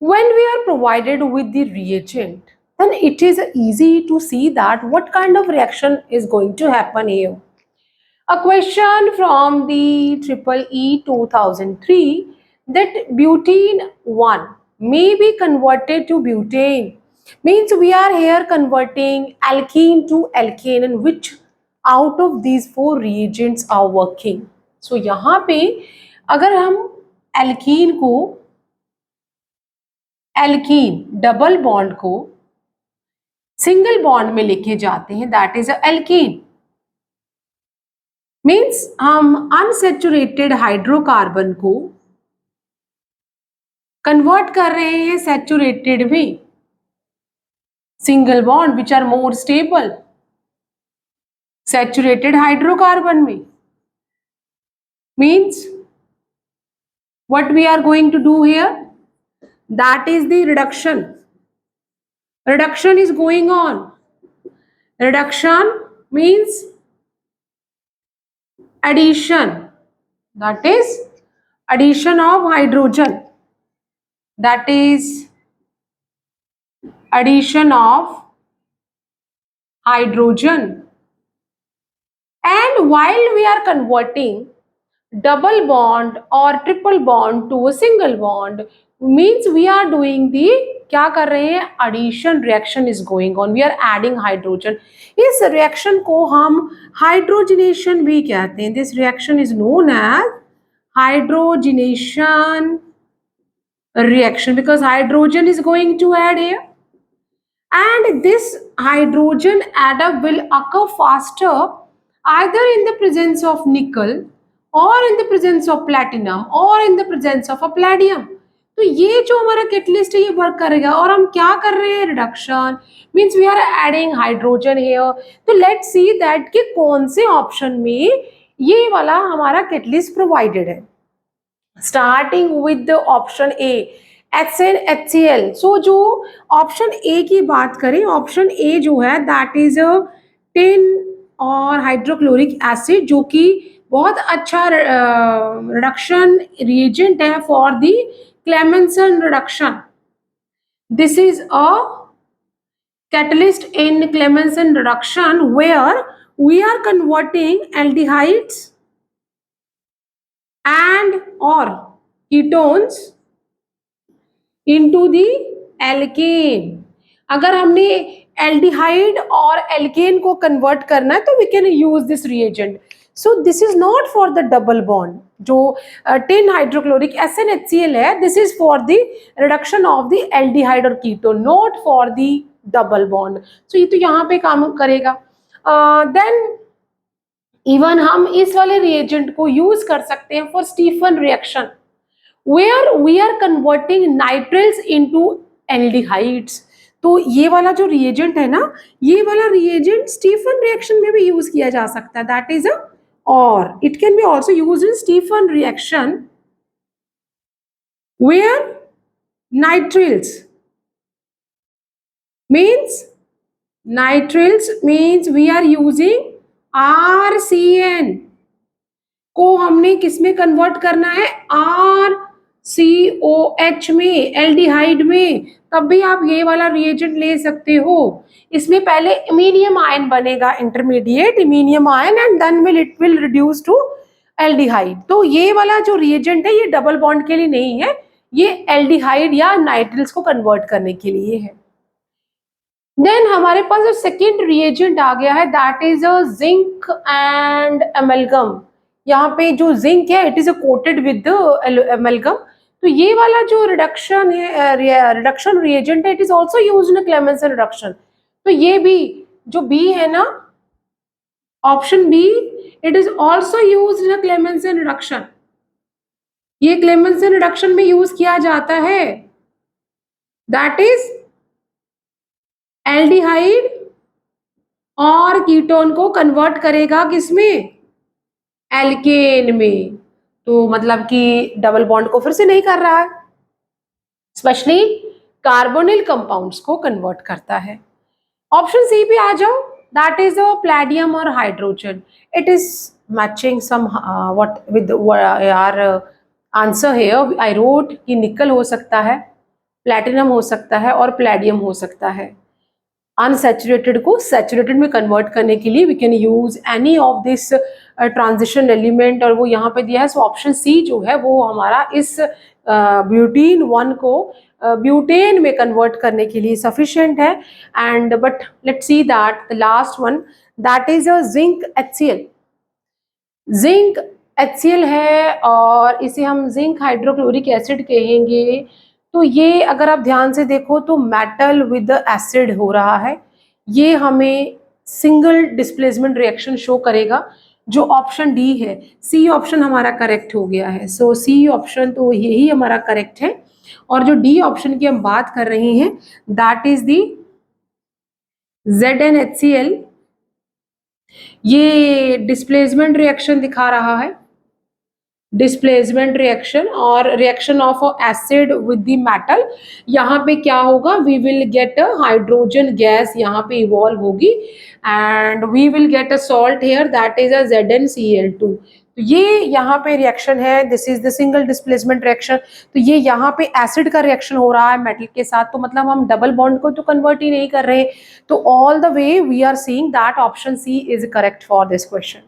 When we are provided with the reagent, then it is easy to see that what kind of reaction is going to happen here. A question from the Triple E 2003, that butene 1 may be converted to butane. Means we are here converting alkene to alkane, and which out of these four reagents are working. So यहाँ पे अगर हम alkene को alkene double bond को single bond में लेके जाते हैं, दैट इज एल्कीन। मीन्स हम अनसेचुरेटेड हाइड्रोकार्बन को कन्वर्ट कर रहे हैं सैचुरेटेड में, single bond which are more stable, saturated hydrocarbon में। Means what we are going to do here, that is the reduction. Reduction is going on. Reduction means addition, that is addition of hydrogen, that is addition of hydrogen. And while we are converting double bond or triple bond to a single bond, means we are doing the क्या कर रहे हैं, addition reaction is going on, we are adding hydrogen. इस reaction को हम hydrogenation भी कहते हैं. This reaction is known as hydrogenation reaction because hydrogen is going to add here, and this hydrogen add up will occur faster either in the presence of nickel or in the presence of platinum or in the presence of a palladium. तो ये जो हमारा catalyst है ये work करेगा, और हम क्या कर रहे हैं, reduction, means we are adding hydrogen here. तो लेट्स सी दैट कि कौन से ऑप्शन में ये वाला हमारा कैटलिस्ट प्रोवाइडेड है. Starting with the option A, HNHCl. So जो ऑप्शन ए की बात करें, ऑप्शन ए जो है दैट इज टिन और हाइड्रोक्लोरिक एसिड, जो कि बहुत अच्छा रिडक्शन रिएजेंट है for the Clemmensen reduction. This is a catalyst in Clemmensen reduction where we are converting aldehydes and or ketones into the alkane. अगर हमने एल्डिहाइड और एल्केन को कन्वर्ट करना है तो we can use this reagent. So this is not for the double bond. जो 10 hydrochloric SNHCl है, this is for the reduction of the aldehyde और ketone, not for the double bond. So ये तो यहाँ पे काम करेगा. देन इवन हम इस वाले रिएजेंट को यूज कर सकते हैं for Stephen reaction where we are converting nitriles into aldehydes. तो ये वाला जो रिएजेंट है ना, ये वाला रिएजेंट स्टीफन रिएक्शन में भी यूज किया जा सकता है, that is a or it can be also used in Stephan reaction where nitriles means we are using RCN को हमने किस में कन्वर्ट करना है, RCOH में, एल्डिहाइड में. तब भी आप ये वाला रिएजेंट ले सकते हो. इसमें पहले इमीनियम आयन बनेगा, intermediate iminium ion, and then it will reduce to aldehyde. तो ये वाला जो रिएजेंट है ये डबल बॉन्ड के लिए नहीं है, ये एल्डिहाइड या नाइट्रिल्स को कन्वर्ट करने के लिए है. देन हमारे पास जो सेकेंड रिएजेंट आ गया है that is a zinc and amalgam. यहाँ पे जो जिंक है it is coated with amalgam. तो ये वाला जो रिडक्शन है, रिडक्शन रिएजेंट है, it is also used in Clemmensen reduction. तो ये भी जो बी है ना, option B, it is also used in Clemmensen reduction. ये क्लेमेंसन रिडक्शन में यूज किया जाता है, दैट इज एल्डिहाइड और कीटोन को कन्वर्ट करेगा किसमें, एल्केन में. तो मतलब कि डबल बॉन्ड को फिर से नहीं कर रहा है, स्पेशली कार्बोनिल कंपाउंड्स को कन्वर्ट करता है. ऑप्शन सी पे आ जाओ, दैट इज प्लैडियम और hydrogen. It is matching somewhat with our answer here. I wrote कि निकल हो सकता है, प्लैटिनम हो सकता है और प्लेडियम हो सकता है। अनसैचुरेटेड को सैचुरेटेड में कन्वर्ट करने के लिए we can use any of this transition element, और वो यहाँ पे दिया है। सो ऑप्शन सी जो है वो हमारा इस ब्यूटीन वन को ब्यूटेन में कन्वर्ट करने के लिए सफिशिएंट है। And but let's see that the last one, that is a zinc HCl। Zinc HCl है और इसे हम जिंक हाइड्रोक्लोरिक एसिड कहेंगे। तो ये अगर आप ध्यान से देखो तो मेटल विद एसिड हो रहा है, ये हमें सिंगल डिस्प्लेसमेंट रिएक्शन शो करेगा, जो ऑप्शन डी है। सी ऑप्शन हमारा करेक्ट हो गया है। सो सी ऑप्शन तो यही हमारा करेक्ट है, और जो डी ऑप्शन की हम बात कर रहे हैं दैट इज दी ZnHCl। ये डिस्प्लेसमेंट रिएक्शन दिखा रहा है, डिस्प्लेसमेंट रिएक्शन और reaction of acid with the metal. यहाँ पे क्या होगा, we will get a hydrogen gas यहाँ पे इवॉल्व होगी, and we will get a salt here that is a ZnCl2। तो ये यहाँ पे रिएक्शन है, this is the single displacement reaction. तो ये यहाँ पे एसिड का रिएक्शन हो रहा है मेटल के साथ, तो मतलब हम डबल बॉन्ड को तो कन्वर्ट ही नहीं कर रहे। तो all the way we are seeing that option C is correct for this question.